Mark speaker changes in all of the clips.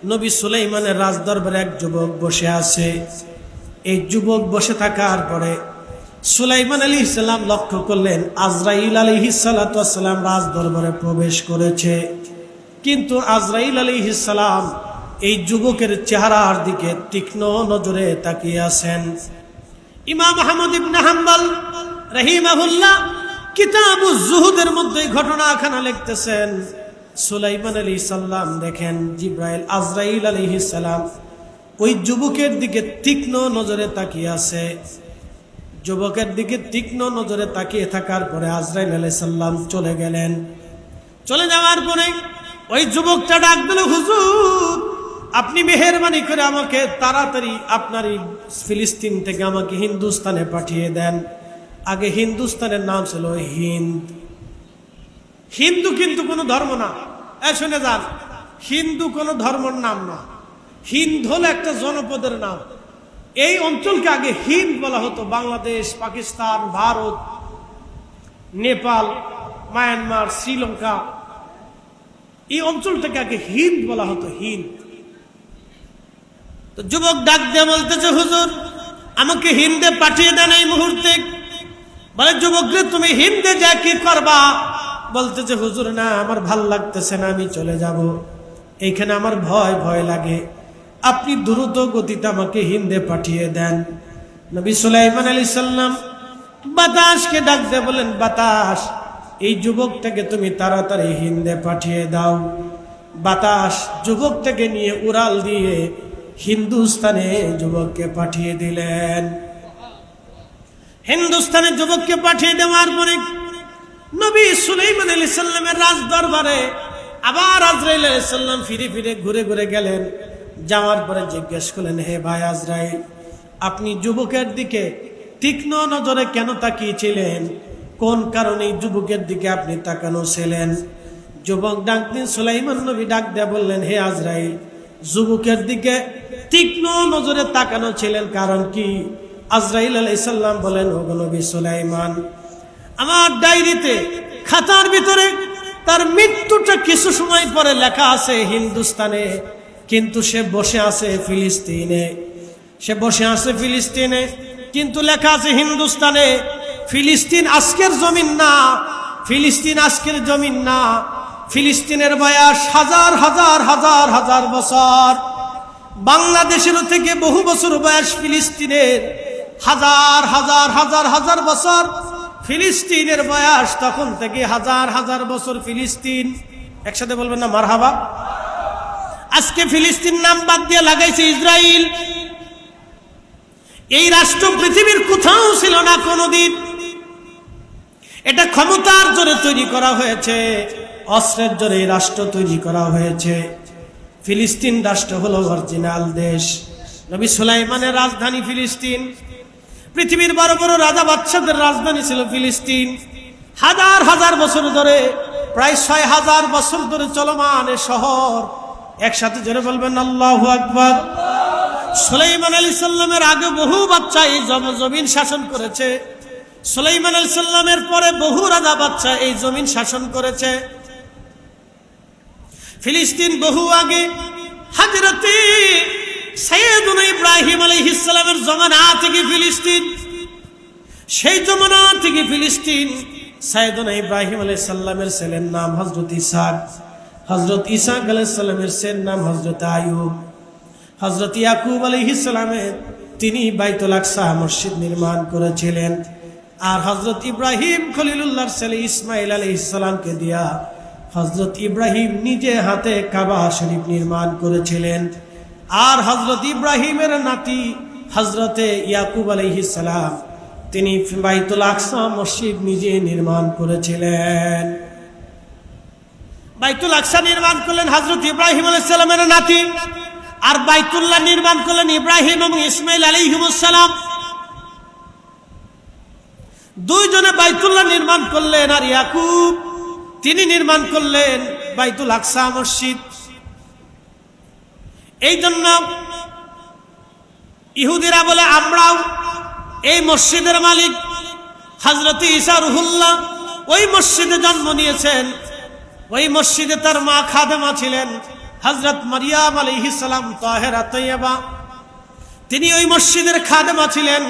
Speaker 1: নবী সুলাইমানের রাজদরবারে এক যুবক বসে আছে। এই যুবক বসে থাকার পরে সুলাইমান আলাইহিস সালাম লক্ষ্য করলেন আজরাইল আলাইহিস সালাতু ওয়াস সালাম রাজদরবারে প্রবেশ করেছে। কিন্তু আজরাইল আলাইহিস সালাম এই যুবকের চেহারার দিকে তীক্ষ্ণ নজরে তাকিয়ে আছেন। ইমাম আহমদ ইবনে হাম্বল রাহিমাহুল্লাহ কিতাবুজ জুহুদের মধ্যে ঘটনাখানা লিখতেছেন, সুলাইমান আলাইহিস সালাম দেখেন জিবরাইল আজরাইল আলাইহিস সালাম ওই যুবকের দিকে তীক্ষ্ণ নজরে তাকিয়ে আছে। যুবকের দিকে তীক্ষ্ণ নজরে তাকিয়ে থাকার পরে আজরাইল আলাইহিস সালাম চলে গেলেন। চলে যাওয়ার পরে ওই যুবকটা ডাক দিল, হুজুর আপনি মেহেরবানি করে আমাকে তাড়াতাড়ি আপনার এই ফিলিস্তিন থেকে আমাকে হিন্দুস্তানে পাঠিয়ে দেন। আগে হিন্দুস্তানের নাম ছিল হিন্দ। হিন্দু কিন্তু কোনো ধর্ম না, শুনে যান, হিন্দু কোনো ধর্মের নাম না। হিন্দ হলো একটা জনপদের নাম। এই অঞ্চলকে আগে হিন্দ বলা হতো। বাংলাদেশ, পাকিস্তান, ভারত, নেপাল, মায়ানমার, শ্রীলঙ্কা, এই অঞ্চলটাকে আগে হিন্দ বলা হতো, হিন্দ। তো যুবক ডাক দিয়ে বলতেছে, হুজুর আমাকে হিন্দে পাঠিয়ে দেন এই মুহূর্তে। বলে, যুবক রে তুমি হিন্দে যা কি করবা? বলতেছে, হুজুর না আমার ভাল লাগতেছে না, আমি চলে যাব, এইখানে আমার ভয় ভয় লাগে, আপনি দ্রুত গতিতে আমাকে হিন্দে পাঠিয়ে দেন। নবী সুলাইমান আলাইহিস সালাম বাতাসকে ডাক দিয়ে বলেন, বাতাস এই যুবকটাকে তুমি তাড়াতাড়ি হিন্দে পাঠিয়ে দাও। বাতাস যুবকটাকে নিয়ে উড়াল দিয়ে হিন্দুস্তানে যুবককে পাঠিয়ে দিলেন। হিন্দুস্তানে যুবককে পাঠিয়ে দেওয়ার পরে নবী সুলাইমান আলাইহিস সালামের রাজ দরবারে আবার আজরাইল আলাইহিস সালাম ফিরে ফিরে ঘুরে ঘুরে গেলেন। যাওয়ার পরে জিজ্ঞেস করলেন, হে ভাই আজরাইল, আপনি যুবকের দিকে তীক্ষ্ণ নজরে কেন তাকিয়েছিলেন? কোন কারণে এই যুবকের দিকে আপনি তাকানো ছিলেন? যুবক ডাক দিয়ে সুলাইমান নবী ডাক দিয়ে বললেন, হে আজরাইল, যুবকের দিকে তীক্ষ্ণ নজরে তাকানো ছিলেন কারণ কি? আজরাইল আলাইহিস সালাম বলেন, ও নবী সুলাইমান, আমার ডায়েরিতে খাতার ভিতরে তার মৃত্যুটা কিছু সময় পরে লেখা আছে হিন্দুস্তানে, কিন্তু সে বসে আছে ফিলিস্তিনে। সে বসে আছে ফিলিস্তিনে, কিন্তু লেখা আছে হিন্দুস্তানে। ফিলিস্তিন আজকের জমিন না, ফিলিস্তিন আজকের জমিন না। ফিলিস্তিনের বয়স হাজার হাজার হাজার হাজার বছর। বাংলাদেশের থেকে বহু বছর বয়স ফিলিস্তিনের, হাজার হাজার হাজার হাজার বছর ফিলিস্তিনের বয়স। তখন থেকে হাজার হাজার বছর ফিলিস্তিন। একসাথে বলবেন না মারহাবা? আজকে ফিলিস্তিন নাম বাদ দিয়ে লাগাইছে ইসরায়েল। এই রাষ্ট্র পৃথিবীর কোথাও ছিল না কোনোদিন। এটা ক্ষমতার জোরে তৈরি করা হয়েছে, অস্ত্রের জোরে এই রাষ্ট্র তৈরি করা হয়েছে। ফিলিস্তিন রাষ্ট্র হলো অরিজিনাল দেশ। নবী সুলাইমানের রাজধানী ফিলিস্তিন। পৃথিবীর বড় বড় রাজা বাদশাদের রাজধানী ছিল ফিলিস্তিন। হাজার হাজার বছর ধরে, প্রায় ৬,০০০ বছর ধরে চলমান এ শহর। একসাথে জোরে বলবেন আল্লাহু আকবার। সুলাইমান আলাইহিস সালামের আগে বহু বাদশা এই জমিন শাসন করেছে। সুলাইমান আলাইহিস সালামের পরে বহু রাজা বাদশা এই জমিন শাসন করেছে। ফিলিস্তিন বহু আগে হযরতে সাইয়েদুনা ইব্রাহিম আলাইহিস সালামের জমানা থেকে ফিলিস্তিন, সেই জমানা থেকে ফিলিস্তিন। সাইয়েদুনা ইব্রাহিম আলাইহিস সালামের ছেলের নাম হযরত ইসহাক, হযরত ইসহাক আলাইহিস সালামের ছেলের নাম হযরত আইয়ুব, হযরত ইয়াকুব আলাইহিস সালামের তিনি বাইতুল আকসা মসজিদ নির্মাণ করেছিলেন। আর হযরত ইব্রাহিম খলিলুল্লাহর ছেলে ইসমাইল আলাইহিস সালামকে দিয়া হযরত ইব্রাহিম নিজে হাতে কাবা শরীফ নির্মাণ করেছিলেন। আর হযরত ইব্রাহিমের নাতি হযরতে ইয়াকুব আলাইহিস সালাম তিনি বাইতুল আকসা মসজিদ নিজে নির্মাণ করেছিলেন। বাইতুল আকসা নির্মাণ করলেন হযরত ইব্রাহিম আলাইহিস সালামের নাতি, আর বাইতুল্লাহ নির্মাণ করলেন ইব্রাহিম এবং ইসমাইল আলাইহিমুস সালাম। দুইজনে বাইতুল্লাহ নির্মাণ করলেন, আর ইয়াকুব তিনি নির্মাণ করলেন বাইতুল আকসা মসজিদ। এই জন্য ইহুদিরা বলে আমরাও এই মসজিদের মালিক। হযরত ঈসা রুহুল্লাহ ওই মসজিদে জন্ম নিয়েছেন, ওই মসজিদে তার মা খাদেমা ছিলেন, হযরত মারিয়াম আলাইহিস সালাম তাহেরা তৈয়বা, তিনি ওই মসজিদের খাদেমা ছিলেন।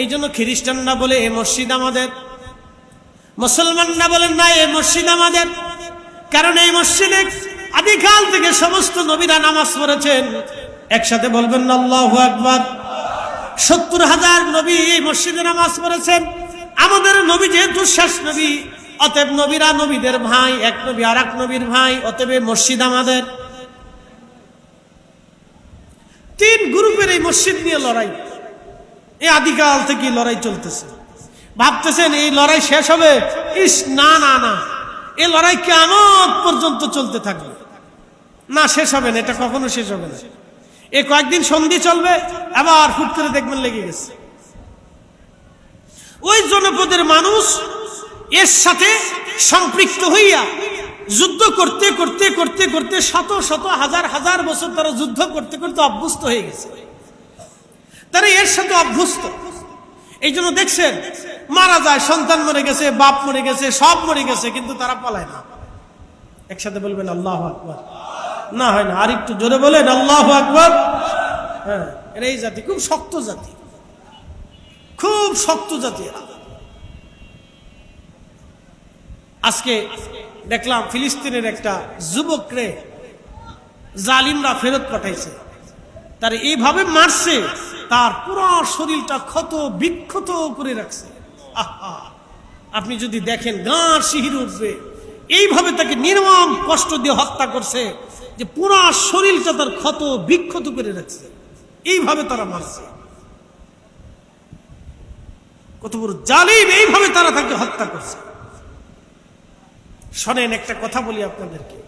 Speaker 1: এই জন্য খ্রিস্টানরা বলে এই মসজিদ আমাদের, মুসলমানরা বলেন না এই মসজিদ আমাদের। কারণ এই মসজিদে আদিকাল থেকে সমস্ত নবীরা নামাজ পড়েছেন। একসাথে বলবেন না আল্লাহু আকবার। 70,000 নবী এই মসজিদে নামাজ পড়েছেন। আমাদের নবী যেহেতু শেষ নবী, অতএব নবীরা নবীদের ভাই, এক নবী আর এক নবীর ভাই, অতএব মসজিদ আমাদের। 3 গ্রুপের এই মসজিদ নিয়ে লড়াই, এই আদিকাল থেকে লড়াই চলতেছে। ভাবতেছেন এই লড়াই শেষ হবে? ইস না না না, এই লড়াই কিয়ামত পর্যন্ত চলতে থাকবে না, শেষ হবে না, এটা কখনো শেষ হবে না। এই কয়েকদিন সন্ধি চলবে, আবার ফুট করে দেখবেন লেগে গেছে। ওই জনপদের মানুষ এর সাথে সম্পৃক্ত হইয়া যুদ্ধ করতে করতে করতে করতে শত শত হাজার হাজার বছর তারা যুদ্ধ করতে করতে অভ্যস্ত হয়ে গেছে। তারা এর সাথে অভ্যস্ত। এই জন্য দেখছেন মারা যায়, সন্তান মরে গেছে, বাপ মরে গেছে, সব মরে গেছে, কিন্তু তারা পালায় না। একসাথে বলবেন আল্লাহু আকবার। না হয় না, আর একটু জোরে বলেন আল্লাহু আকবার। হ্যাঁ, এরা এই জাতি খুব শক্ত জাতি, খুব শক্ত জাতি। আজকে দেখলাম ফিলিস্তিনের একটা যুবকরে জালিমরা ফেরত পাঠাইছে। তার এইভাবে মারছে, তার পুরো শরীরটা ক্ষত বিক্ষত করে রাখছে। আহা, আপনি যদি দেখেন গাঁর শিহরে উঠবে। এইভাবে তাকে নির্মম কষ্ট দিয়ে হত্যা করছে, যে পুরো শরীরটা তার ক্ষত বিক্ষত করে রাখছে। এইভাবে তারা মারছে। কত বড় জালিম, এইভাবে তারা তাকে হত্যা করছে। শোনেন, একটা কথা বলি আপনাদেরকে,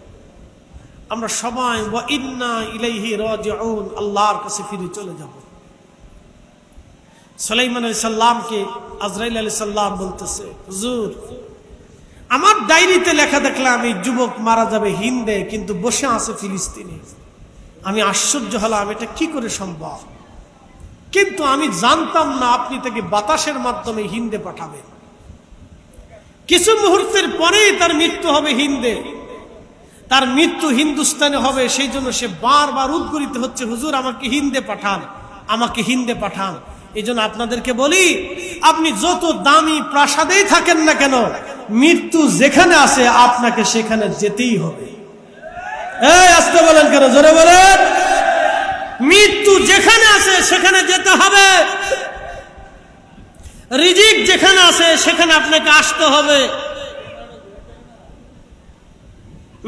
Speaker 1: আমরা সবাই ওয়া ইন্না ইলাইহি রাজিউন, আল্লাহর কাছে ফিরে চলে যাব। সুলাইমান আলাইহিস সালামকে আজরাইল আলাইহিস সালাম বলতেছে, হুজুর আমার ডায়েরিতে লেখা দেখলাম এই যুবক মারা যাবে হিন্দে, কিন্তু বসে আছে ফিলিস্তিনে। আমি আশ্চর্য হলাম, এটা কি করে সম্ভব? কিন্তু আমি জানতাম না আপনি তাকে বাতাসের মাধ্যমে হিন্দে পাঠাবেন। কিছু মুহূর্তের পরেই তার মৃত্যু হবে হিন্দে, তার মৃত্যু হিন্দুস্তানে হবে। সেই জন্য সে বারবার উদ্গরিত হচ্ছে, হুজুর আমাকে হিন্দে পাঠান, আমাকে হিন্দে পাঠান। এই জন্য আপনাদেরকে বলি, আপনি যত দামি প্রাসাদেই থাকেন না কেন, মৃত্যু যেখানে আছে আপনাকে সেখানে যেতেই হবে। এই আসতে বলেন কেন, জোরে বলেন। মৃত্যু যেখানে আছে সেখানে যেতে হবে। রিজিক যেখানে আছে সেখানে আপনাকে আসতে হবে।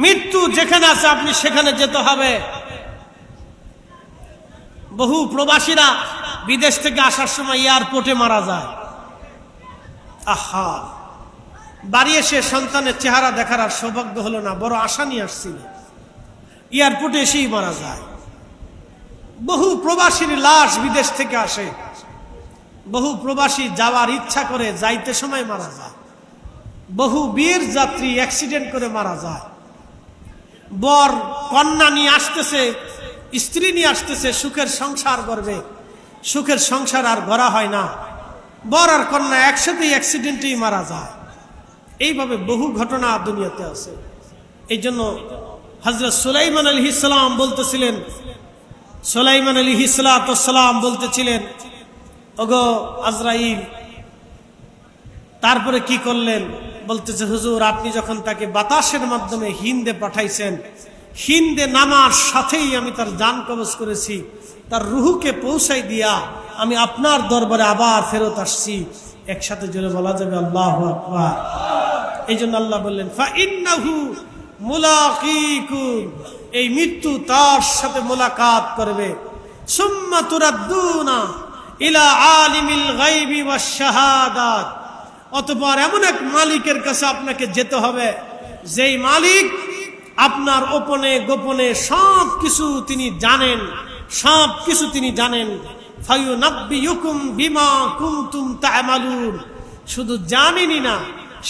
Speaker 1: মৃত্যু যেখানে আছে আপনি সেখানে যেতে হবে। বহু প্রবাসীরা বিদেশ থেকে আসার সময় এয়ারপোর্টে মারা যায়। আহা, বাড়ি এসে সন্তানের চেহারা দেখার আর সৌভাগ্য হলো না, বড় আশা নিয়ে আসছিল, এয়ারপোর্টে এসেই মারা যায়। বহু প্রবাসীর লাশ বিদেশ থেকে আসে, বহু প্রবাসী যাওয়ার ইচ্ছা করে যাইতে সময় মারা যায়। বহু বীর যাত্রী অ্যাক্সিডেন্ট করে মারা যায়। বর কন্যা নিয়ে আসতেছে, স্ত্রী নিয়ে আসতেছে, সুখের সংসার করবে, সুখের সংসার আর গড়া হয় না, বর আর কন্যা একসাথেই অ্যাক্সিডেন্টেই মারা যায়। এইভাবে বহু ঘটনা দুনিয়াতে আছে। এই জন্য হযরত সুলাইমান আলাইহিস সালাম বলতেছিলেন, সুলাইমান আলাইহিস সালাম বলতেছিলেন, ওগো আজরাইল। তারপরে কি করলেন? বলতেছে, হুজুর আপনি যখন তাকে বাতাসের মাধ্যমে হিন্দে পাঠাইছেন, হিন্দে নামার সাথেই আমি তার জান কবজ করেছি, তার রুহুকে পৌঁছাই দিয়া আমি আপনার দরবারে আবার ফেরত আসছি। একসাথে জোরে বলা যাবে আল্লাহু আকবার। এই জন্য আল্লাহ বললেন, ফাইন্নাহু মুলাকিকুম, এই মৃত্যু তার সাথে মোলাকাত করবে। সুম্মা তুরাদ্দুনা ইলা আলিমিল গায়বি ওয়াশ শাহাদাত, অতঃপর এমন এক মালিকের কাছে আপনাকে যেতে হবে, যেই মালিক আপনার গোপনে গোপনে সব কিছু তিনি জানেন, সব কিছু তিনি জানেন। ফায়ুনাব্বিয়ুকুম বিমা কুনতুম তা'মালুন, শুধু জানেনই না,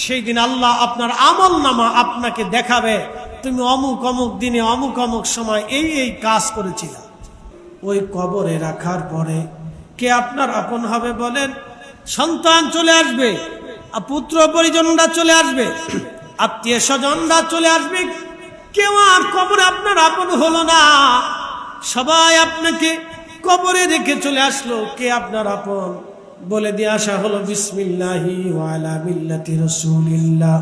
Speaker 1: সেই দিন আল্লাহ আপনার আমল নামা আপনাকে দেখাবে, তুমি অমুক অমুক দিনে অমুক অমুক সময় এই এই কাজ করেছিলা। ওই কবরে রাখার পরে কে আপনার আপন হবে বলেন? সন্তান চলে আসবে, পুত্র পরিজনরা চলে আসবে, আত্মীয় স্বজনরা চলে আসবে, কেউ আর কবরে আপনার আপন হলো না, সবাই আপনাকে কবরে রেখে চলে আসলো। কে আপনার আপন বলে দিয়ে আসা হলো বিসমিল্লাহি ওয়া আলা মিল্লাতি রাসূলিল্লাহ।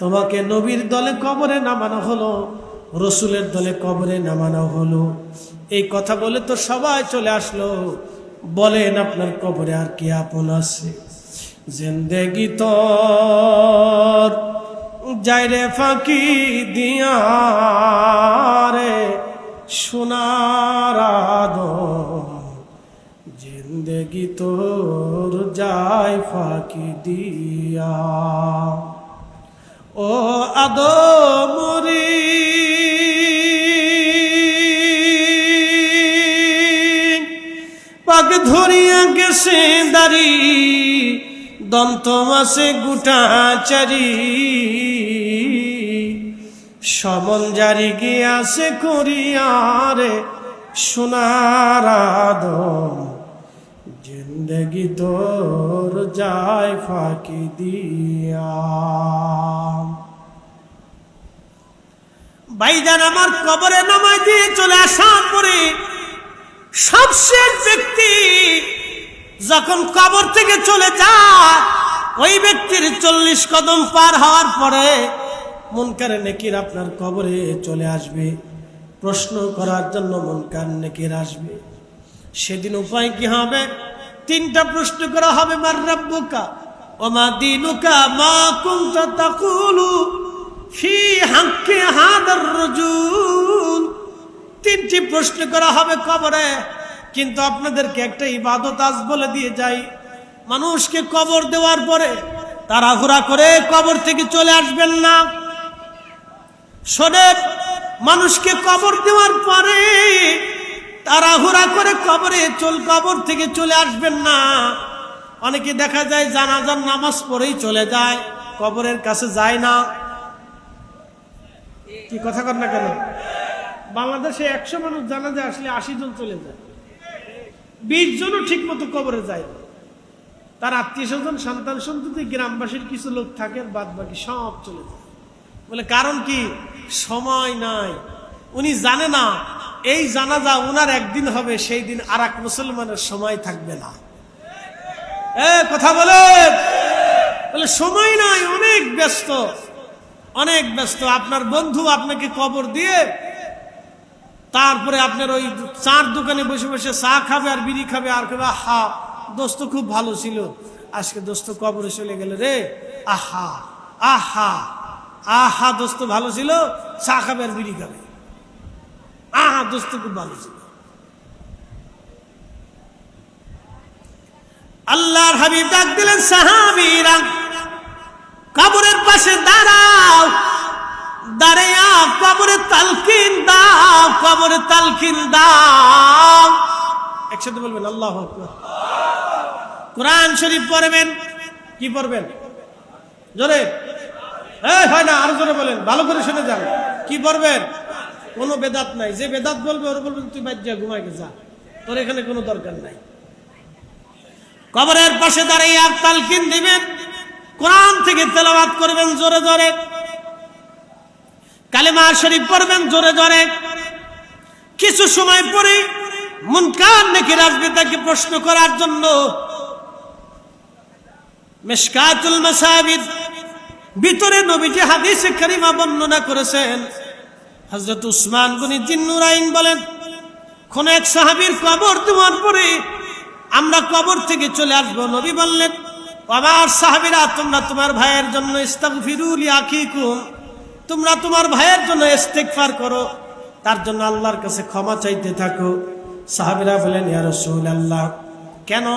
Speaker 1: তোমাকে নবীর দলে কবরে নামানো হলো, রসুলের দলে কবরে নামানো হলো। এই কথা বলে তো সবাই চলে আসলো। বলেন আপনার কবরে আর কি আপন আছে? জিন্দেগি তোর যাইরে ফাঁকি দিয়া রে সোনার আদম, জিন্দেগি তোর যায় ফাঁকি দিয়া। ও আদমরি পাক ধরিয়া গেছে দাড়ি, দন্ত মাসে গুটা চারি, সমন জারি গিয়াছে করিয়ারে সোনার আদম, জিন্দেগি তোর যায় ফাঁকি দিয়া। ভাইজান আমার কবরে নামাই দিয়ে চলে আসার পরে সবশেষ ব্যক্তি যখন কবর থেকে চলে যায়, ওই ব্যক্তির 40 কদম পার হওয়ার পরে মুনকার নেকির আপনার কবরে চলে আসবে, প্রশ্ন করার জন্য মুনকার নেকির আসবে। সেদিন উপায় কি হবে? 3টা প্রশ্ন করা হবে। মার রাব্বুকা ওয়া মা দীনুকা মা কুনতা তাকুলু ফি হাক্কি হাদার রাজুল। 3টি প্রশ্ন করা হবে কবরে। কিন্তু আপনাদেরকে একটা ইবাদত আজ বলে দিয়ে যাই, মানুষকে কবর দেওয়ার পরে তাড়াহুড়া করে কবর থেকে চলে আসবেন না। শোনেন, মানুষকে কবর দেওয়ার পরে তাড়াহুড়া করে কবর থেকে চলে আসবেন না। অনেকে দেখা যায় জানাজার নামাজ পড়েই চলে যায়, কবরের কাছে যায় না। কি কথা কর না কেন? বাংলাদেশে 100 মানুষ জানাজা আসলে 80 জন চলে যায়, 20 জনও ঠিক মতো কবরে যায় না। তার আত্মীয় স্বজন, সন্তান সন্ততি, গ্রামবাসীর কিছু লোক থাকে, বাদ বাকি সব চলে যায়। বলে কারণ কি? সময় নাই। উনি জানে না এই জানাজা উনার একদিন হবে, সেই দিন আর এক মুসলমানের সময় থাকবে না। কথা বলে সময় নাই, অনেক ব্যস্ত, অনেক ব্যস্ত। আপনার বন্ধু আপনাকে কবর দিয়ে তারপরে আপনার ওই চার দোকানে বসে বসে চা খাবে আর বিড়ি খাবে আর খাবে। আহা দোস্ত খুব ভালো ছিল, আজকে দোস্ত কবরে চলে গেল রে। আহা আহা আহা দোস্ত ভালো ছিল, চা খাবে আর বিড়ি খাবে। আহা দোস্ত খুব ভালো ছিল। আল্লাহর হাবিব ডাক দিলেন, সাহাবীরা কবরের পাশে দাঁড়াও, দাঁড়াইয়া কবরে তালকিন দাও, কবরে তালকিন দাও। একসাথে বলবেন আল্লাহু আকবার। কোরআন শরীফ পড়বেন। কি পড়বেন? জোরে হয় না, আরো জোরে বলেন, ভালো করে শুনে যান। কি পড়বেন? কোনো বেদাত নাই। যে বেদাত বলবে ওর বলবেন তুই বাদ যা, ঘুমাই যা, তোর এখানে কোনো দরকার নাই। কবরের পাশে দাঁড়াইয়া তালকিন দিবেন, কোরআন থেকে তেলাওয়াত করবেন জোরে জোরে, কালেমা শরীফ পড়বেন জোরে জোরে। কিছু সময় পরে মুনকার নাকির আসবে তাকে প্রশ্ন করার জন্য। মিশকাতুল মাসাবির ভিতরে নবীজি হাদিসে কারিমা বর্ণনা করেছেন। হযরত উসমান গনি জিন্নুরাইন বলেন, কোন এক সাহাবীর কবর দেওয়ার পরে আমরা কবর থেকে চলে আসবো। নবী বললেন, আমার সাহাবীরা তোমরা তোমার ভাইয়ের জন্য ইস্তাগফিরু লিআখিকুম, তোমরা তোমার ভাইয়ের জন্য ইস্তিগফার করো, তার জন্য আল্লাহর কাছে ক্ষমা চাইতে থাকো। সাহাবীরা বলেন, ইয়া রাসূলুল্লাহ কেন?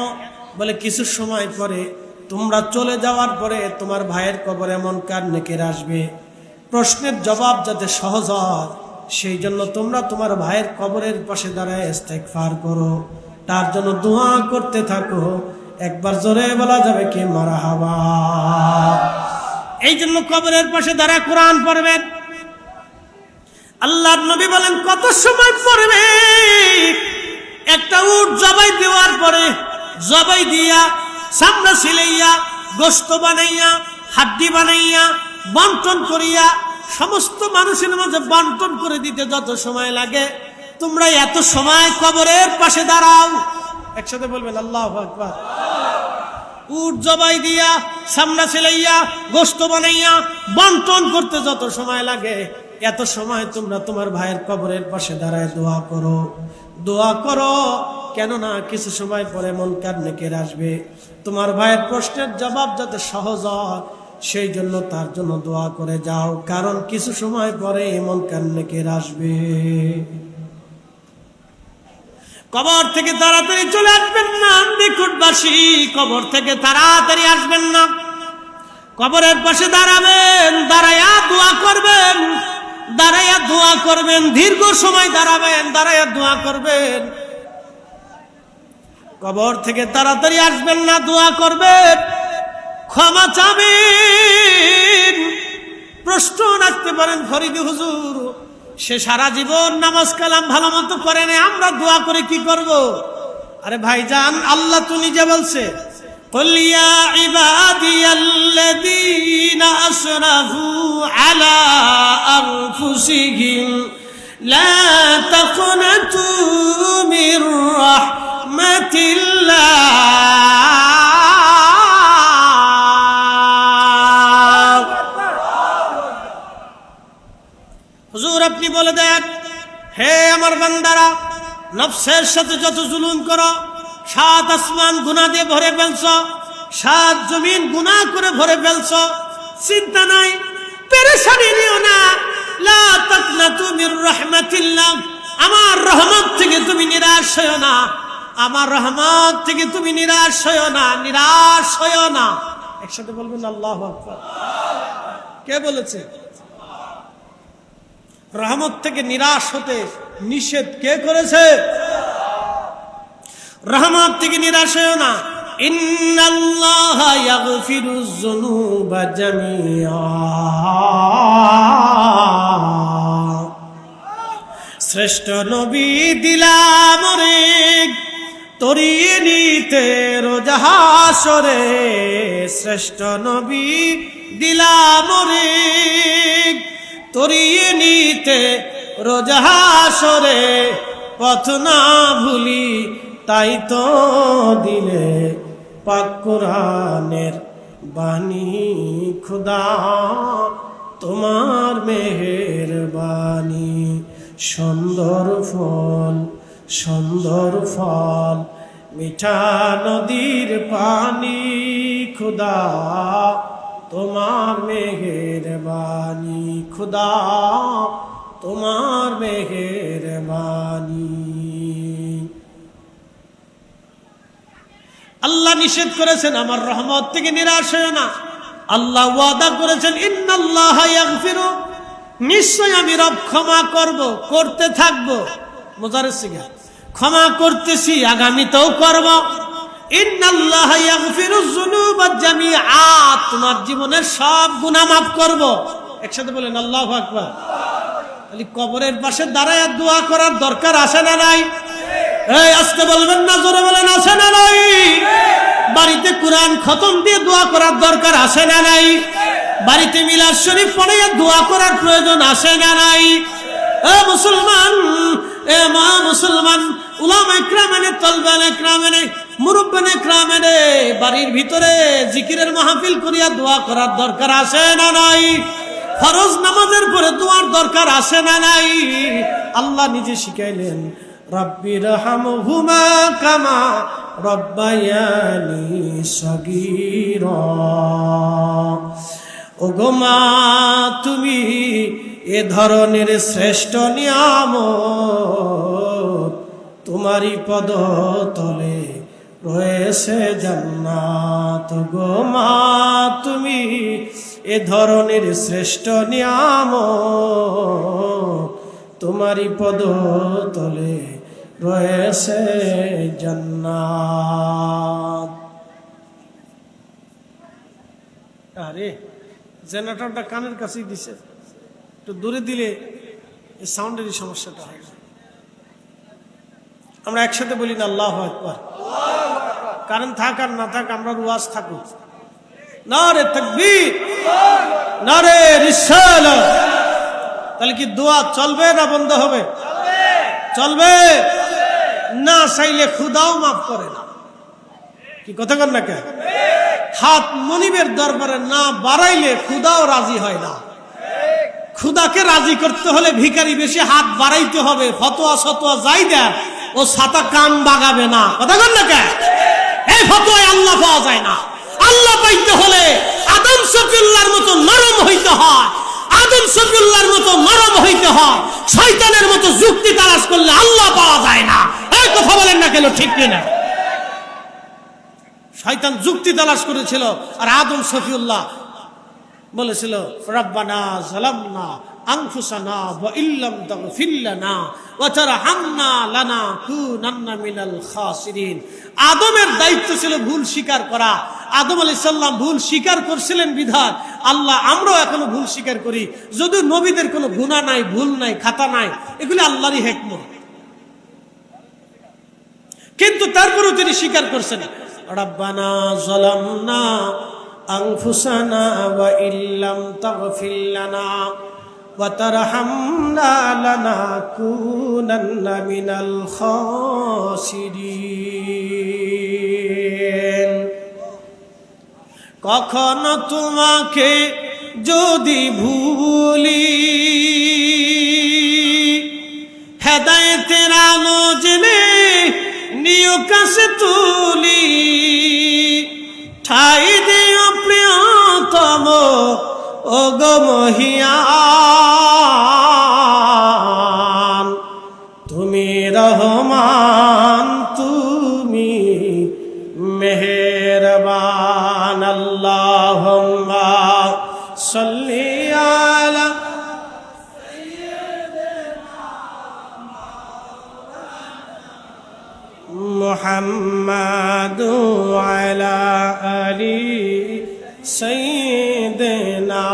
Speaker 1: বলে কিছু সময় পরে তোমরা চলে যাওয়ার পরে তোমার ভাইয়ের কবরে মুনকার নাকির আসবে, প্রশ্নের জবাব যাতে সহজ হয় সেই জন্য তোমরা তোমার ভাইয়ের কবরের পাশে দাঁড়ায় ইস্তিগফার করো, তার জন্য দোয়া করতে থাকো। একবার জোরে বলা যাবে কি মারহাবা। এই জন্য কবরের পাশে দাঁড়ায় কোরআন পড়বেন। আল্লাহর নবী বলেন, কত সময় পড়বে? একটা উট জবাই দেওয়ার পরে, জবাই দিয়া চামড়া ছিলাইয়া গোশত বানাইয়া হাড্ডি বানাইয়া বন্টন করিয়া সমস্ত মানুষের মাঝে বন্টন করে দিতে যত সময় লাগে, তোমরা এত সময় কবরের পাশে দাঁড়াও। একসাথে বলবেন আল্লাহু আকবার। উট জবাই দিয়া, সামনা ছেলাইয়া, গোশত বানাইয়া বন্টন করতে যত সময় লাগে, এত সময় তোমরা তোমার ভাইয়ের কবরের পাশে দাঁড়ায় দোয়া করো, দোয়া করো। কেননা কিছু সময় পরে মুনকার নেকির আসবে, তোমার ভাইয়ের প্রশ্নের জবাব যাতে সহজ হয় সেই জন্য তার জন্য দোয়া করে যাও, কারণ কিছু সময় পরে মুনকার নেকির আসবে। কবর থেকে তাড়াতাড়ি চলে আসবেন না নিকটবাসী, কবর থেকে তাড়াতাড়ি আসবেন না, কবরের পাশে দাঁড়াবেন, দাঁড়াইয়া দোয়া করবেন, দাঁড়াইয়া দোয়া করবেন, দীর্ঘ সময় দাঁড়াবেন, দাঁড়াইয়া দোয়া করবেন। কবর থেকে তাড়াতাড়ি আসবেন না, দোয়া করবেন, ক্ষমা চাবেন। প্রশ্ন রাখতে পারেন, ফরিদি হুজুর সে সারা জীবন নামাজ কালাম ভালো মতো করে না, আমরা দোয়া করে কি করব? আরে ভাইজান, আল্লাহ তো নিজে বলছে, قل يا عبادي الذين أسرفوا على أنفسهم لا تقنطوا من رحمة الله। হুজুর আপনি বলে দেন, হে আমার বান্দারা, নফসের সাথে যত জুলুম করো, 7 আসমান গুনাহ দিয়ে ভরে ফেলছো, 7 জমিন গুনাহ করে ভরে ফেলছো, চিন্তা নাই, পেরেশানি নিও না। লা তাকনাতু মির রাহমাতিল্লাহ, আমার রহমত থেকে তুমি নিরাশ হয়ো না, আমার রহমত থেকে তুমি নিরাশ হয়ো না, নিরাশ হয়ো না। একসাথে বলবেন আল্লাহু আকবার। কে বলেছে? রহমত থেকে নিরাশ হতে নিষেধ কে করেছে? রহমত থেকে নিরাশ হয়ো না। ইন্নাল্লাহা ইয়াগফিরুয যুনুবা জামিআ, শ্রেষ্ঠ নবী দিলাম রে তরিয়ে নিতে রোজ হাসরে, শ্রেষ্ঠ নবী দিলাম রে তরিয়ে নিতে রোজ হাসরে, পথ না ভুলি তাই তো দিলে পাক কোরআনের বাণী, খুদা তোমার মেহেরবানি। সুন্দর ফল, সুন্দর ফল, মিঠা নদীর পানি, খুদা তোমার মেহেরবানি, খুদা তোমার মেহেরবানি। আল্লাহ নিষেধ করেছেন আমার রহমত থেকে নিরাশ হয়ো না। আল্লাহ ওয়াদা করেছেন, ইন্নাল্লাহা ইয়াগফিরু, নিশ্চয় আমি রব ক্ষমা করব, করতে থাকবো। মুজারের সিগা, ক্ষমা করতেছি, আগামীতেও করব। ইন্নাল্লাহা ইয়াগফিরুয যুনুবা জামিআ, তোমার জীবনের সব গুনাহ মাফ করব। একসাথে বলেন আল্লাহু আকবার। তাহলে কবরের পাশে দাঁড়ায় দোয়া করার দরকার আছে না নাই? এই আজকে বলবেন না, জোরে বলেন আছে না নাই? বাড়িতে কোরআন খতম দিয়ে দোয়া করার দরকার আছে না নাই? বাড়িতে মিলাদ শরীফ পড়ে দোয়া করার প্রয়োজন আছে না নাই? এ মুসলমান, এ মা মুসলমান, উলামা ইকরামেনে, তলবানে ইকরামেনে, মুরব্বানে ইকরামেনে, বাড়ির ভিতরে জিকিরের মাহফিল করিয়া দোয়া করার দরকার আছে না নাই? ফরজ নামাজের পরে দোয়ার দরকার আছে না নাই? আল্লাহ নিজে শিখাইলেন, রব্বির হামহুমা কামা রব্বায়ানি সগীরা। ওগো মা, তুমি এ ধরনের শ্রেষ্ঠ নিয়ামত, তোমারই পদতলে রয়েছে জান্নাত। গো মা, তুমি এ ধরনের শ্রেষ্ঠ নিয়ামত, তোমারই পদতলে রয়েছে জান্নাত। আরে জেনারেটরটা কানের কাছেই দিছে, একটু দূরে দিলে এই সাউন্ডেরই সমস্যাটা হয়। আমরা একসাথে বলি না আল্লাহু আকবার। কারেন্ট থাক আর না থাক, আমরা ওয়াজ থাকুক। নারে তাকবীর, নারে রিসালাত। তাহলে কি দোয়া চলবে না বন্ধ হবে? চলবে। না চাইলে খুদাও মাফ করে না। কি কথা কন না কে? হাত মনিবের দরবারে না বাড়াইলে খুদাও রাজি হয় না। খুদাকে রাজি করতে হলে ভিখারি বেশি হাত বাড়াইতে হবে। ফতোয়া সতোয়া যাই দেন, ও ছাতা কান বাগাবে না। কথা কন না কে? এই ফতোয়ায় আল্লাহ পাওয়া যায় না। আল্লাহ পাইতে হলে আদম শফিউল্লাহর মতো নরম হইতে হয়। আদম শফিউল্লাহর মতো নরম হইতে হয়। শয়তানের মতো যুক্তি তালাশ করলে আল্লাহ পাওয়া যায় না। এই কথা বলেন না কেন? ঠিক কিনা? শয়তান যুক্তি তালাশ করেছিল, আর আদম শফিউল্লাহ বলেছিল রব্বানা যালামনা আনফুসানা ওয়া ইল্লাম তাগফির লানা ওয়া তারহামনা লানাকুনান্না মিনাল খাসিরিন। আদমের দায়িত্ব ছিল ভুল স্বীকার করা। আদম আলাইহিস সালাম ভুল স্বীকার করছিলেন বিধান আল্লাহ আমরাও এখনো ভুল স্বীকার করি। যদিও নবীদের কোনো গুনাহ নাই, ভুল নাই, খাতা নাই, এগুলি আল্লাহরই হিকমত, কিন্তু তারপরেও তিনি স্বীকার করছেন রব্বানা যালামনা আনফুসানা ওয়া ইল্লাম তাগফির লানা ওয়া তারহামনা লানাকুনান্না মিনাল খাসিরিন। কখনো তোমাকে যদি ভুলি, হেদায়েতের আলো জেনে নিও কাছে তুলি, ঠাই দিও প্রিয়তম ও গো মহিয়ান। তুমি রহমান, তুমি মেহেরবান। আল্লাহুম্মা সাল্লি আলা মুহাম্মাদ ওয়া আলা আলি সাইয়্যিদিনা।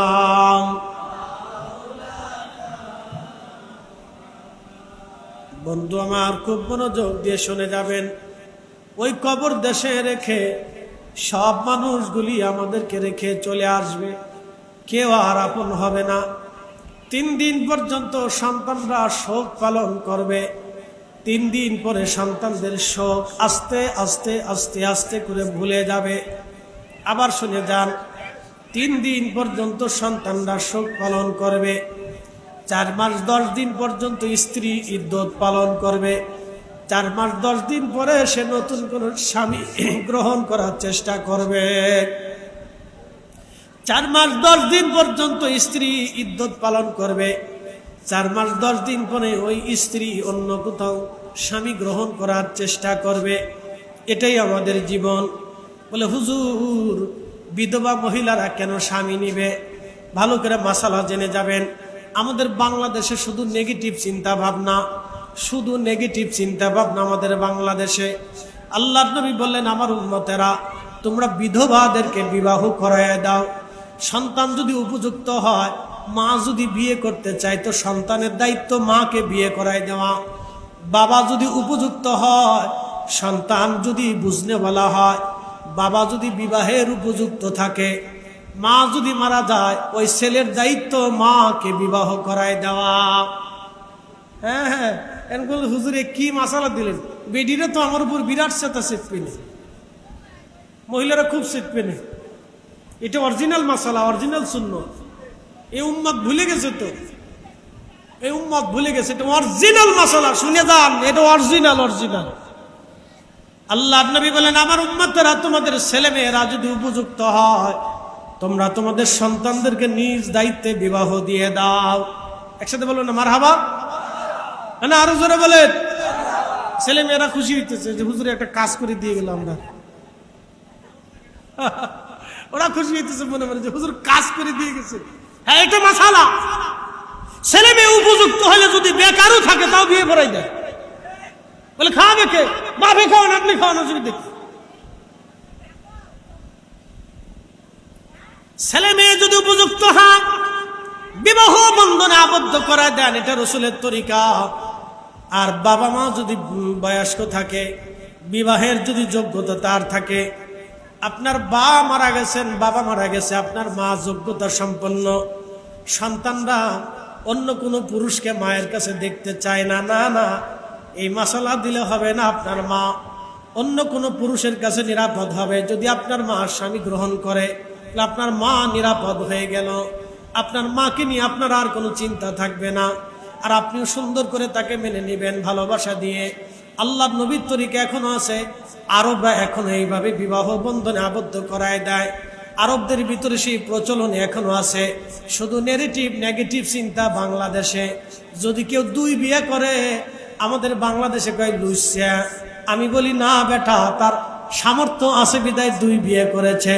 Speaker 1: বন্ধু আমার, খুব মনোযোগ দিয়ে শুনে যাবেন। ওই কবর দেশে রেখে সব মানুষগুলি আমাদেরকে রেখে চলে আসবে, কেউ আর আপন হবে না। 3 দিন পর্যন্ত সন্তানরা শোক পালন করবে। 3 দিন পরে সন্তানদের শোক আস্তে আস্তে আস্তে আস্তে করে ভুলে যাবে। আবার শুনে যান, 3 দিন পর্যন্ত সন্তানরা শোক পালন করবে। 4 মাস 10 দিন পর্যন্ত স্ত্রী ইদ্যত পালন করবে। 4 মাস 10 দিন পরে সে নতুন কোন স্বামী গ্রহণ করার চেষ্টা করবে। 4 মাস 10 দিন পর্যন্ত স্ত্রী ইদ্যত পালন করবে। 4 মাস 10 দিন পরে ওই স্ত্রী অন্য কোথাও স্বামী গ্রহণ করার চেষ্টা করবে। এটাই আমাদের জীবন। বলে হুজুর, বিধবা মহিলারা কেন স্বামী নিবে? ভালো করে মাসালা জেনে যাবেন। আমাদের বাংলাদেশে শুধু নেগেটিভ চিন্তা ভাবনা, শুধু নেগেটিভ চিন্তা ভাবনা আমাদের বাংলাদেশে। আল্লাহর নবী বললেন, আমার উম্মতেরা তোমরা বিধবাদেরকে বিবাহ করায় দাও। সন্তান যদি উপযুক্ত হয়, মা যদি বিয়ে করতে চায় তো সন্তানের দায়িত্ব মাকে বিয়ে করায় দেওয়া। বাবা যদি উপযুক্ত হয়, সন্তান যদি বুঝনে বলা হয়, বাবা যদি বিবাহের উপযুক্ত থাকে, মা যদি মারা যায় ওই ছেলের দায়িত্ব মাকে বিবাহ করায় দেওয়া। হ্যাঁ হ্যাঁ, এনগুলো হুজুরে কি মাসালা দিলেন? বেডিরে তো আমার উপর বিরাট সেতা শিখবেনি, মহিলারা খুব শিখবেনি। এটা অরিজিনাল মাসালা, অরিজিনাল সুন্নাত। এই উম্মত ভুলে গেছে, তো এই উম্মত ভুলে গেছে। এটা অরিজিনাল মাসালা, শুনে যান, এটা অরিজিনাল অরিজিনাল। আল্লাহর নবী বলেন, আমার উম্মতেরা তোমাদের ছেলে মেয়েরা যদি উপযুক্ত হয়, তোমরা তোমাদের সন্তানদেরকে নিজ দায়িত্বে বিবাহ দিয়ে দাও। একসাথে বলুন না মারহাবা। না আরো জোরে বলেন। ছেলে মেয়েরা খুশি হইতেছে যে হুজুরে একটা কাজ করে দিয়ে গেলাম আমরা। ওরা খুশি হইতেছে মনে মনে যে হুজুর কাজ করে দিয়ে গেছে। হ্যাঁ, এটা মাসালা। ছেলে মেয়ে উপযুক্ত হলে যদি বেকারও থাকে তাও বিয়ে করাই দেয়। বলে খাওয়াবে কে? বাপে খাওয়ান, আপনি খাওয়ান, অসুবিধা কি? ছেলে মেয়ে যদি উপযুক্ত হয়, বিবাহ বন্ধনে আবদ্ধ করায় দেন, এটা রাসূলের তরিকা। আর বাবা মা যদি বয়স্ক থাকে, বিবাহের যদি যোগ্যতা তার থাকে, আপনার বাবা মারা গেছেন, বাবা মারা গেছে, আপনার মা যোগ্যতা সম্পন্ন, সন্তানরা অন্য কোনো পুরুষকে মায়ের কাছে দেখতে চায় না। না না, এই মাসালা দিলে হবে না। আপনার মা অন্য কোনো পুরুষের কাছে নিরাপদ হবে যদি আপনার মা স্বামী গ্রহণ করে, তাহলে আপনার মা নিরাপদ হয়ে গেল। আপনার মাকে নিয়ে আপনার আর কোনো চিন্তা থাকবে না, আর আপনিও সুন্দর করে তাকে মেনে নেবেন ভালোবাসা দিয়ে। আল্লাহর নবীর তরিকা এখনো আছে, আরবরা এখনো এইভাবে বিবাহ বন্ধনে আবদ্ধ করায় দেয়। আরবদের ভিতরে সেই প্রচলন এখনো আছে। শুধু নেগেটিভ চিন্তা বাংলাদেশে। যদি কেউ 2 বিয়ে করে, আমাদের বাংলাদেশে কয় লুইসা। আমি বলি না বেটা, তার সামর্থ্য আছে বিদায় 2 বিয়ে করেছে।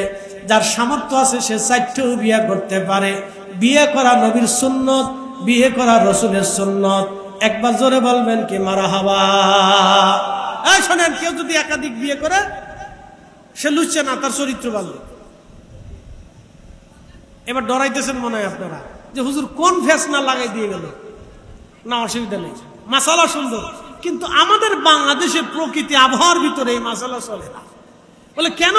Speaker 1: যার সামর্থ্য আছে সে 4টেও বিয়ে করতে পারে। বিয়ে করা নবীর সুন্নত, বিয়ে করা রসুলের সুন্নত। একবার জোরে বলবেন কি মারহাবা। এই শোনেন, কেউ যদি একাধিক বিয়ে করে সে লুচছে না, তার চরিত্র ভালো। এবার ডরাইতেছেন মনে হয় আপনারা যে হুজুর কোন ফেস না লাগাই দিয়ে গেল। না, অসুবিধা নেই, মাসালা সুন্দর। কিন্তু আমাদের বাংলাদেশের প্রকৃতি আবহাওয়ার ভিতরে এই মাসালা চলে না। বলে কেন?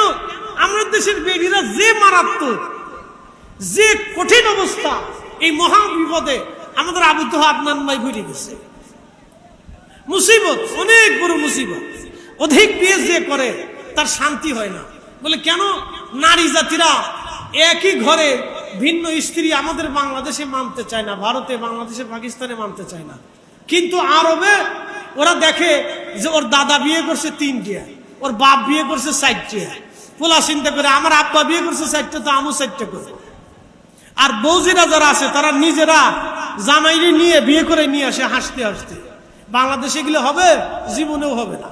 Speaker 1: আমাদের দেশের বেডিরা যে মারাত্মক, যে কঠিন অবস্থা, এই মহা বিপদে আমাদের আবু তো আদনান ভাই ঘুরে গেছে। মুসিবত, অনেক বড় মুসিবত। অধিক বিয়ে যে করে তার শান্তি হয় না। বলে কেন? নারী জাতিরা একই ঘরে ভিন্ন স্ত্রী আমাদের বাংলাদেশে মানতে চায় না, ভারতে, বাংলাদেশে, পাকিস্তানে মানতে চায় না। কিন্তু আরবে ওরা দেখে যে ওর দাদা বিয়ে করছে 3টা, ওর বাপ বিয়ে করছে 4টা। পোলা চিন্তা করে আমার আব্বা বিয়ে করছে 4টা, তো আমিও 4টা করবো। আর বৌজিরা যারা আছে তারা নিজেরা জামাইরে নিয়ে বিয়ে করে নিয়ে আসে হাসতে হাসতে। বাংলাদেশে এগুলো হবে? জীবনেও হবে না।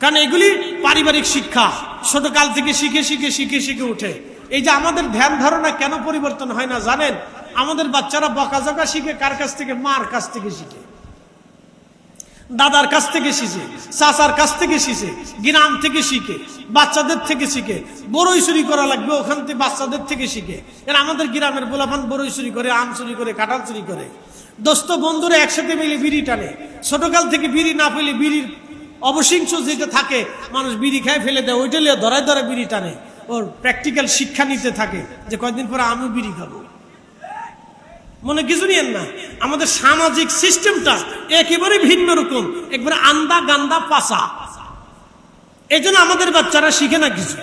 Speaker 1: কারণ এগুলি পারিবারিক শিক্ষা, ছোটকাল থেকে শিখে শিখে শিখে শিখে উঠে। এই যে আমাদের ধ্যান ধারণা কেন পরিবর্তন হয় না জানেন? আমাদের বাচ্চারা বকাঝকা শিখে কার কাছ থেকে? মার কাছ থেকে শিখে, দাদার কাছ থেকে শিখে, চাচার কাছ থেকে শিখে, গ্রাম থেকে শিখে, বাচ্চাদের থেকে শিখে। বড়ই চুরি করা লাগবে, ওখান থেকে বাচ্চাদের থেকে শিখে। এর আমাদের গ্রামের পোলাপান বড়ই চুরি করে, আম চুরি করে, কাঁঠাল চুরি করে। দোস্ত বন্ধুরা একসাথে মিলে বিড়ি টানে। ছোটকাল থেকে বিড়ি না পেলে বিড়ির অবশিষ্ট যেটা থাকে, মানুষ বিড়ি খায় ফেলে দেয়, ওইটা নিয়ে ধরায় ধরে বিড়ি টানে। ওর প্র্যাকটিক্যাল শিক্ষা নিতে থাকে যে কয়েকদিন পরে আমিও বিড়ি খাবো। মনে কিছু নিয়েন না, আমাদের সামাজিক সিস্টেমটা একেবারে ভিন্ন রকম, একবারে আন্দা গান্দা পাসা। এই জন্য আমাদের বাচ্চারা শিখে না কিছু।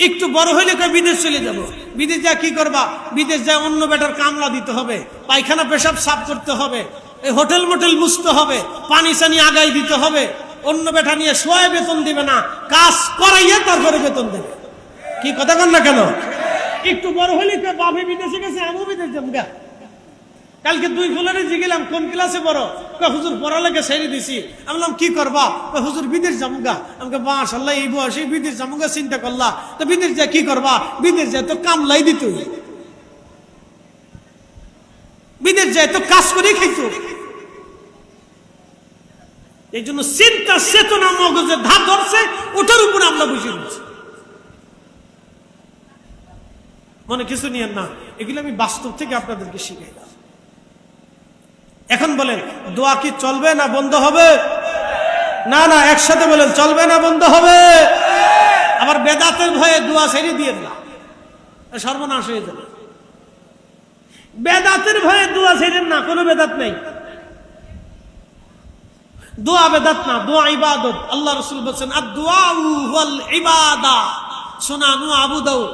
Speaker 1: একটু বড় হইলে কয় বিদেশ চলে যাব। বিদেশ যা কি করবা? বিদেশ যায় অন্য বেটার কামলা দিতে হবে, পায়খানা পেশাব সাফ করতে হবে, এই হোটেল মোটেল মুছতে হবে, পানি সানি আগাই দিতে হবে। অন্য বেটা নিয়ে সোয়া বেতন দিবে না, কাজ করাইয়া তারপরে বেতন দেবে। কি কথা কন না কেন? একটু বড় হইলে বাপে বিদেশে গেছে, আমিও বিদেশ যাবো গা। কালকে 2 ফুলারে জিগেলাম কোন ক্লাসে পড়ো? হুজুর পড়ালেখা ছেড়ে দিছি। আমি বললাম কি করবা? হুজুর বিদেশ যাবো গা। আমাকে মাশাআল্লাহ এই বয়সে বিদেশ যাবো গা, চিন্তা করলা তো বিদেশ যা কি করবা? বিদেশ যায় তো কামলাই দিত, বিদেশ যায় তো কাজ করে খাইত। এই জন্য চিন্তা চেতনা মগজে ধাপ ধরছে, ওটার উপরে আমরা বসে রয়েছি। মনে কিছু নিয়েন না, এগুলো আমি বাস্তব থেকে আপনাদেরকে শিখাইলাম। এখন বলেন দোয়া কি চলবে না বন্ধ হবে? না না, একসাথে বলেন চলবে না বন্ধ হবে। আবার বেদাতের ভয়ে দোয়া ছেড়ে দিয়ে না, সর্বনাশ হয়ে যাবে। বেদাতের ভয়ে দোয়া ছেড়েন না, কোনো বেদাত নেই। দোয়া বেদাত না, দোয়া ইবাদত। আল্লাহ রাসূল বলেছেন আদ-দুআউ ওয়াল ইবাদা। সুনানু আবু দাউদ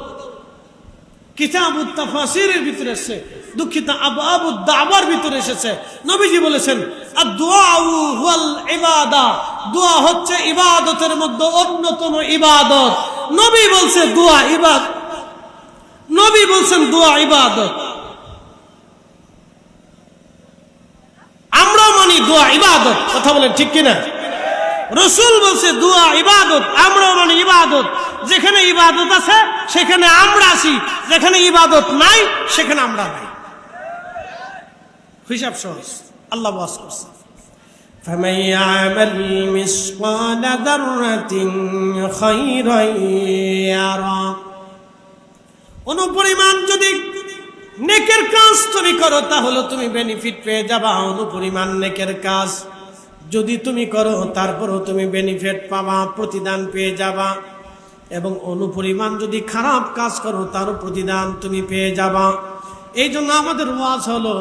Speaker 1: কিতাবুত তাফসীরের ভিতরে এসেছে, দুঃখিত আবুদ দাওয়ার ভিতরে এসেছে। নবীজি বলেছেন আদ-দুআউ ওয়াল ইবাদা, দোয়া হচ্ছে ইবাদতের মধ্যে অন্যতম ইবাদত। নবী বলছে দোয়া ইবাদত, নবী বলছেন দোয়া ইবাদত। আমরা মানি দোয়া ইবাদত, কথা বলেন ঠিক কিনা? রাসূল বলছে দোয়া ইবাদত, আমরা মানি ইবাদত। যেখানে ইবাদত আছে সেখানে আমরা আছি, যেখানে ইবাদত নাই সেখানে আমরা নাই। হিসাব সহজ, আল্লাহ ওয়াজ করছে فَمَن يَعْمَلْ مِثْقَالَ ذَرَّةٍ خَيْرًا يَرَهُ। অনুপরিমাণ যদি নেকের কাজ তুমি করো তাহলে তুমি বেনিফিট পেয়ে যাবা। অনুপরিমাণ নেকের কাজ যদি তুমি করো তারপরও তুমি বেনিফিট পাবা, প্রতিদান পেয়ে যাবা। এবং অনুপরিমাণ যদি খারাপ কাজ করো তারও প্রতিদান তুমি পেয়ে যাবা। এই জন্য আমাদের ওয়াজ হলো,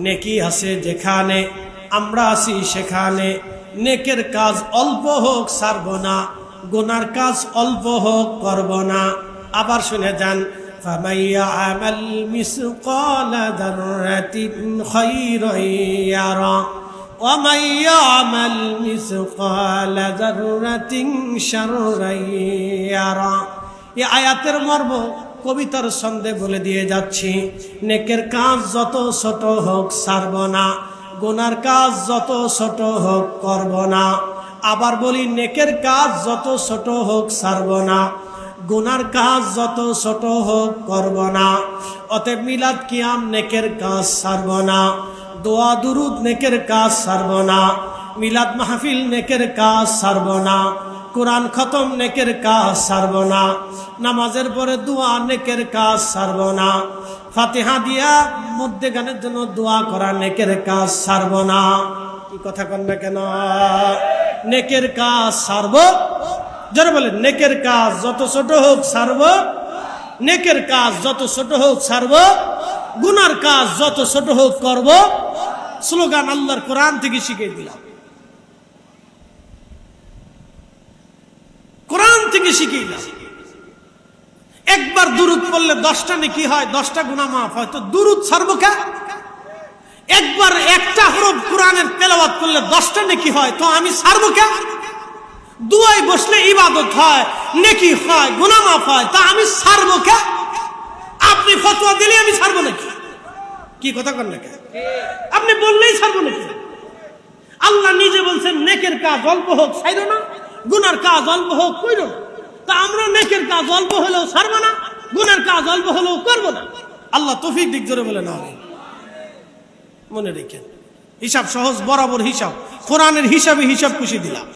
Speaker 1: নেকি আছে যেখানে, আমরা আছি সেখানে। নেকের কাজ অল্প হোক ছাড়ব না, গুনার কাজ অল্প হোক করব না। আবার শুনে যান, فَمَن يَعْمَلْ مِثْقَالَ ذَرَّةٍ خَيْرًا يَرَهُ وَمَن يَعْمَلْ مِثْقَالَ ذَرَّةٍ شَرًّا يَرَهُ। এই আয়াতের মর্ম কবিতার ছন্দে বলে দিয়ে যাচ্ছি। নেকের কাজ যত ছোট হোক ছাড়ব না, গুনার কাজ যত ছোট হোক করব না। আবার বলি, নেকের কাজ যত ছোট হোক ছাড়ব না, গুনার কাজ যত ছোট হোক করব না। অতএব মিলাদ কিয়াম নেকের কাজ ছাড়ব না, দোয়া দুরুদ নেকের কাজ ছাড়ব না, মিলাদ মাহফিল নেকের কাজ ছাড়ব না, কোরআন খতম নেকের কাজ ছাড়ব না, নামাজের পরে দোয়া নেকের কাজ ছাড়ব না, ফাতিহা দিয়া মধ্যেখানের জন্য দোয়া করা নেকের কাজ ছাড়ব না। কি কথা কন না কেন? নেকের কাজ ছাড়ব, যারা বলেন নেকের কাজ যত ছোট হোক ছাড়ব, নেকের কাজ যত ছোট হোক ছাড়ব, গুনার কাজ যত ছোট হোক করব। স্লোগান আল্লাহর কোরআন থেকে শিখিয়ে দিলাম, কোরআন থেকে শিখিয়ে দিলাম। একবার দুরুদ পড়লে 10টা নেকি হয়, 10টা গুনাহ মাফ হয়। তো দুরুদ ছাড়বো কে? একবার একটা হরফ কোরআনের তেলাওয়াত করলে 10টা নেকি হয়, তো আমি ছাড়বো কে? দুয়ায় বসলে ইবাদত হয়, নেকি হয়, গুনাহ মাফ হয়, তা আমি ছাড়বো কে? আপনি ফতোয়া দিলে আমি ছাড়বো নাকি? কি কথা কন না কে? আপনি বললেই ছাড়বো নাকি? আল্লাহ নিজে বলছেন নেকের কাজ অল্প হোক ছাইরো না, গুনার কাজ অল্প হোক কইরো না। তা আমরা নেকের কাজ অল্প হলেও ছাড়বো না, গুনার কাজ অল্প হলেও করবো না। আল্লাহ তৌফিক দিক জোরে বলে না। মনে রেখেন, হিসাব সহজ, বরাবর হিসাব, কোরআনের হিসাবে হিসাব খুশি দিলাম।